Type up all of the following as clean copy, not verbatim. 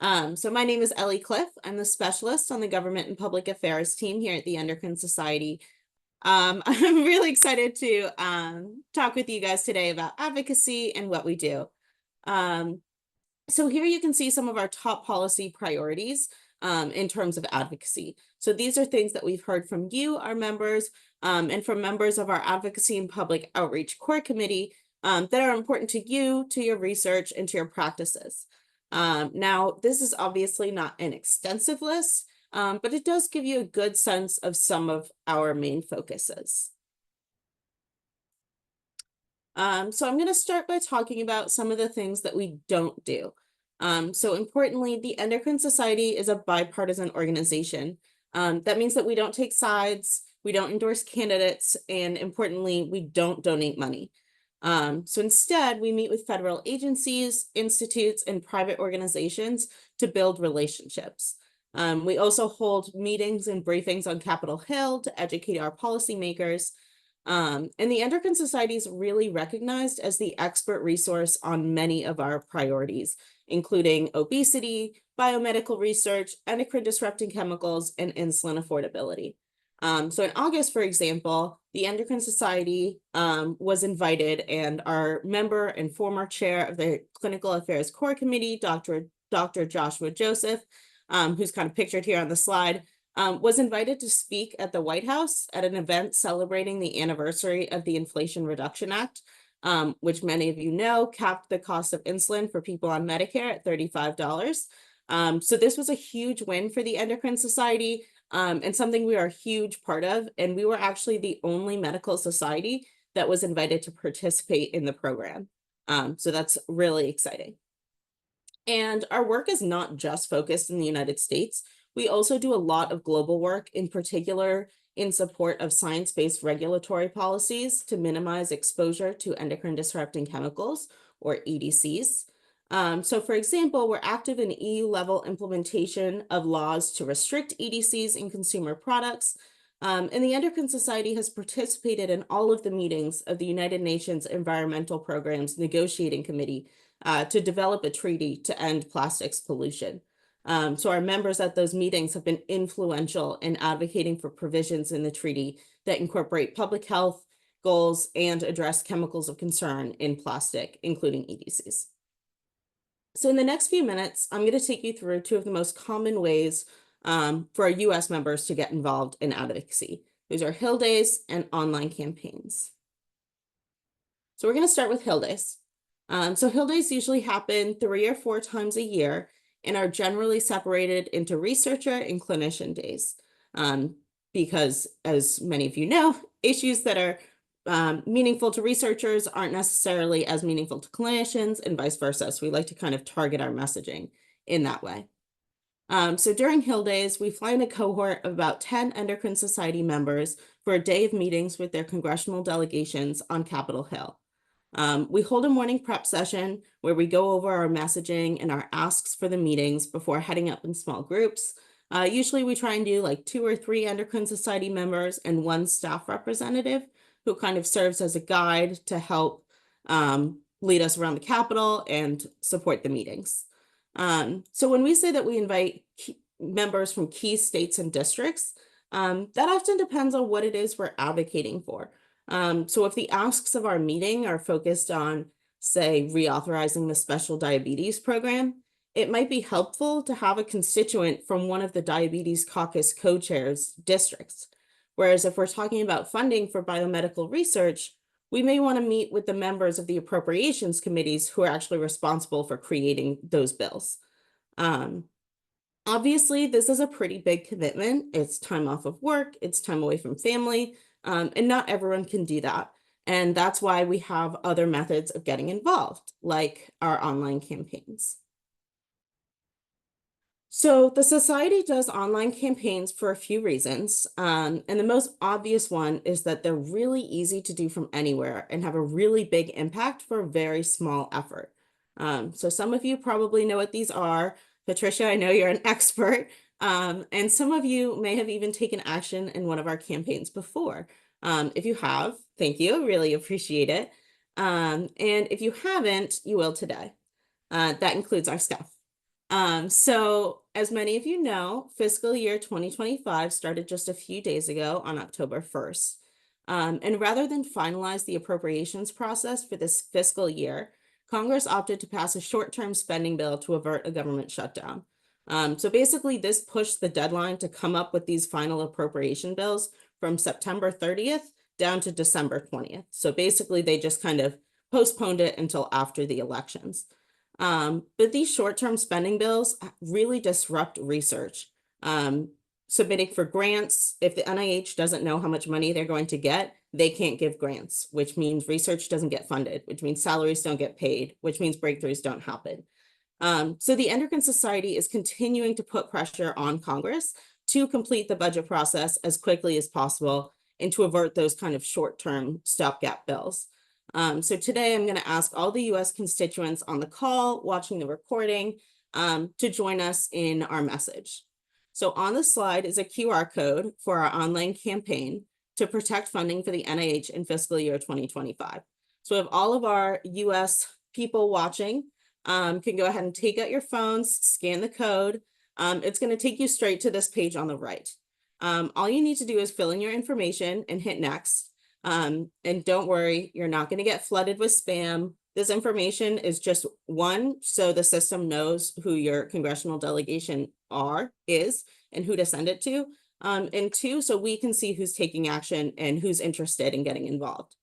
So my name is Ellie Cliff. I'm the specialist on the Government and Public Affairs team here at the Endocrine Society. I'm really excited to talk with you guys today about advocacy and what we do. Um, so here you can see some of our top policy priorities in terms of advocacy. So these are things that we've heard from you, our members, and from members of our Advocacy and Public Outreach Core Committee that are important to you, to your research, and to your practices. Now, this is obviously not an extensive list, but it does give you a good sense of some of our main focuses. So I'm going to start by talking about some of the things that we don't do. So importantly, the Endocrine Society is a bipartisan organization. That means that we don't take sides, we don't endorse candidates, and importantly, we don't donate money. So instead, we meet with federal agencies, institutes, and private organizations to build relationships. We also hold meetings and briefings on Capitol Hill to educate our policymakers. And the Endocrine Society is really recognized as the expert resource on many of our priorities, including obesity, biomedical research, endocrine disrupting chemicals, and insulin affordability. So in August, for example, the Endocrine Society was invited, and our member and former chair of the Clinical Affairs Core Committee, Dr. Joshua Joseph, who's kind of pictured here on the slide, was invited to speak at the White House at an event celebrating the anniversary of the Inflation Reduction Act, which many of you know capped the cost of insulin for people on Medicare at $35. So this was a huge win for the Endocrine Society, and something we are a huge part of. And we were actually the only medical society that was invited to participate in the program. So that's really exciting. And our work is not just focused in the United States. We also do a lot of global work, in particular in support of science-based regulatory policies to minimize exposure to endocrine disrupting chemicals, or EDCs. So for example, we're active in EU-level implementation of laws to restrict EDCs in consumer products. And the Endocrine Society has participated in all of the meetings of the United Nations Environmental Programme's Negotiating Committee to develop a treaty to end plastics pollution. So our members at those meetings have been influential in advocating for provisions in the treaty that incorporate public health goals and address chemicals of concern in plastic, including EDCs. So in the next few minutes, I'm going to take you through two of the most common ways for our US members to get involved in advocacy. These are Hill Days and online campaigns. So we're going to start with Hill Days. So Hill Days usually happen 3 or 4 times a year and are generally separated into researcher and clinician days. Because as many of you know, issues that are meaningful to researchers aren't necessarily as meaningful to clinicians, and vice versa. So we like to kind of target our messaging in that way. So during Hill Days, we fly in a cohort of about 10 Endocrine Society members for a day of meetings with their congressional delegations on Capitol Hill. We hold a morning prep session where we go over our messaging and our asks for the meetings before heading up in small groups. Usually we try and do like 2 or 3 Endocrine Society members and 1 staff representative who kind of serves as a guide to help lead us around the Capitol and support the meetings. So when we say that we invite members from key states and districts, that often depends on what it is we're advocating for. So if the asks of our meeting are focused on, say, reauthorizing the special diabetes program, it might be helpful to have a constituent from one of the Diabetes Caucus co-chairs districts. Whereas if we're talking about funding for biomedical research, we may want to meet with the members of the appropriations committees who are actually responsible for creating those bills. Obviously, this is a pretty big commitment. It's time off of work, it's time away from family, and not everyone can do that. And that's why we have other methods of getting involved, like our online campaigns. So the Society does online campaigns for a few reasons. And the most obvious one is that they're really easy to do from anywhere and have a really big impact for a very small effort. So some of you probably know what these are. Patricia, I know you're an expert. And some of you may have even taken action in one of our campaigns before. If you have, thank you, really appreciate it. And if you haven't, you will today. That includes our staff. So as many of you know, fiscal year 2025 started just a few days ago on October 1st. And rather than finalize the appropriations process for this fiscal year, Congress opted to pass a short-term spending bill to avert a government shutdown. So basically, this pushed the deadline to come up with these final appropriation bills from September 30th down to December 20th. So basically, they just kind of postponed it until after the elections. But these short-term spending bills really disrupt research. Submitting for grants, if the NIH doesn't know how much money they're going to get, they can't give grants, which means research doesn't get funded, which means salaries don't get paid, which means breakthroughs don't happen. So the Endocrine Society is continuing to put pressure on Congress to complete the budget process as quickly as possible and to avert those kind of short-term stopgap bills. So today I'm going to ask all the US constituents on the call, watching the recording, to join us in our message. So on the slide is a QR code for our online campaign to protect funding for the NIH in fiscal year 2025. So if all of our US people watching can go ahead and take out your phones, scan the code. It's going to take you straight to this page on the right. All you need to do is fill in your information and hit next. And don't worry, you're not going to get flooded with spam. This information is just one, so the system knows who your congressional delegation is, and who to send it to. And two, so we can see who's taking action and who's interested in getting involved.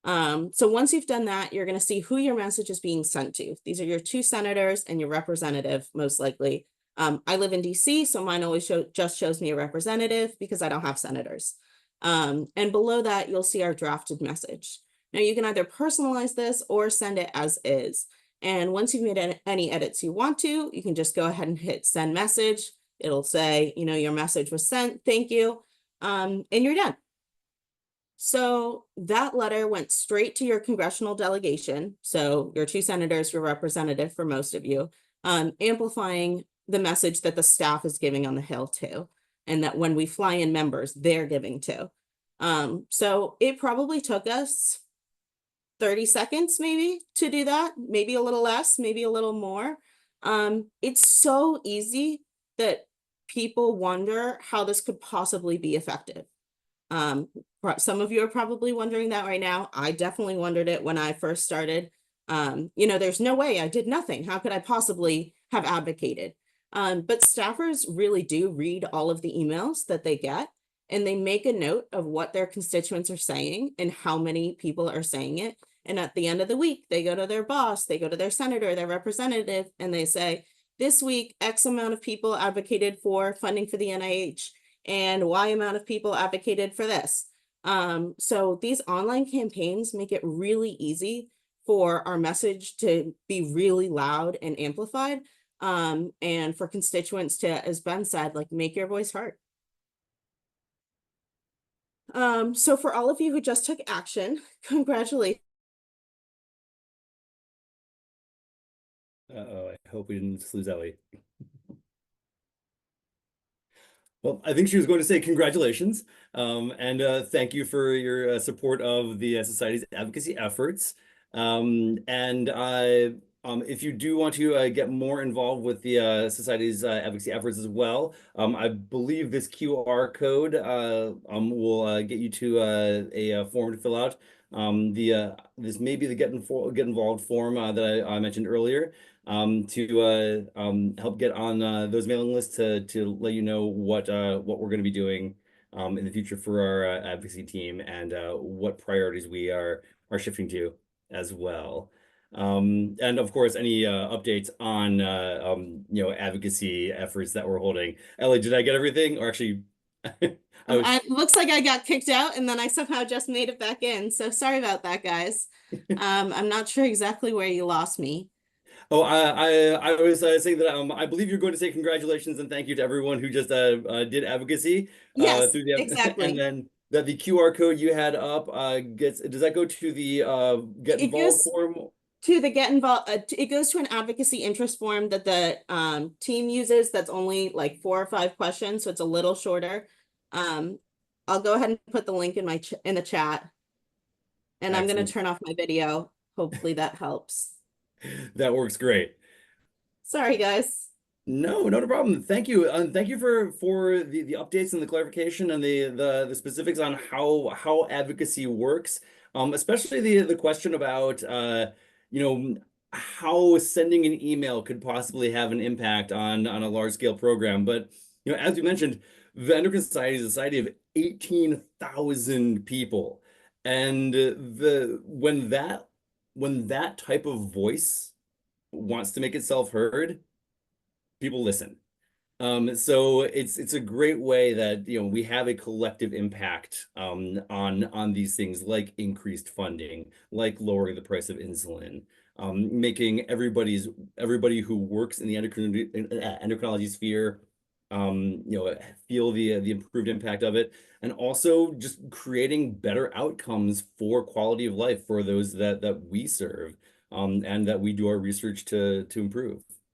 So once you've done that, you're going to see who your message is being sent to. These are your two senators and your representative, most likely. I live in DC, so mine always just shows me a representative because I don't have senators. And below that, you'll see our drafted message. Now you can either personalize this or send it as is. And once you've made any edits you want to, you can just go ahead and hit send message. It'll say, your message was sent, thank you, and you're done. So that letter went straight to your congressional delegation. So your two senators, your representative for most of you, amplifying the message that the staff is giving on the Hill too. And that when we fly in members, they're giving too. So it probably took us 30 seconds maybe to do that, maybe a little less, maybe a little more. It's so easy that people wonder how this could possibly be effective. Some of you are probably wondering that right now. I definitely wondered it when I first started. There's no way I did nothing. How could I possibly have advocated? But staffers really do read all of the emails that they get, and they make a note of what their constituents are saying and how many people are saying it. And at the end of the week, they go to their boss, they go to their senator, their representative, and they say, this week, X amount of people advocated for funding for the NIH, and Y amount of people advocated for this. So these online campaigns make it really easy for our message to be really loud and amplified, and for constituents to, as Ben said, like, make your voice heard. So for all of you who just took action, congratulations. Uh-oh, I hope we didn't lose Ellie. Well, I think she was going to say congratulations, and thank you for your support of the Society's advocacy efforts. And if you do want to get more involved with the Society's advocacy efforts as well, I believe this QR code will get you to a form to fill out. This may be the get involved form that I mentioned earlier. To help get on those mailing lists to let you know what we're going to be doing in the future for our advocacy team, and what priorities we are shifting to as well. And of course, any updates on advocacy efforts that we're holding. Ellie, did I get everything? Or actually, It looks like I got kicked out and then I somehow just made it back in. So sorry about that, guys. I'm not sure exactly where you lost me. Oh, I was saying that I believe you're going to say congratulations and thank you to everyone who just did advocacy Yes, through the and exactly. then that the QR code you had up does that go to the get It involved goes form? to the get involved. It goes to an advocacy interest form that the team uses. That's only like 4 or 5 questions, so it's a little shorter. Um, I'll go ahead and put the link in in the chat, and I'm going to Excellent. turn off my video. Hopefully that helps. That works great. Sorry, guys. No, no problem. Thank you. Thank you for the updates and the clarification and the specifics on how advocacy works. Especially the question about you know, how sending an email could possibly have an impact on a large scale program. But as you mentioned, the Endocrine Society is a society of 18,000 people. And the when that type of voice wants to make itself heard, people listen. So it's a great way that we have a collective impact on these things like increased funding, like lowering the price of insulin, making everybody who works in the endocrinology sphere feel the improved impact of it, and also just creating better outcomes for quality of life for those that we serve and that we do our research to improve.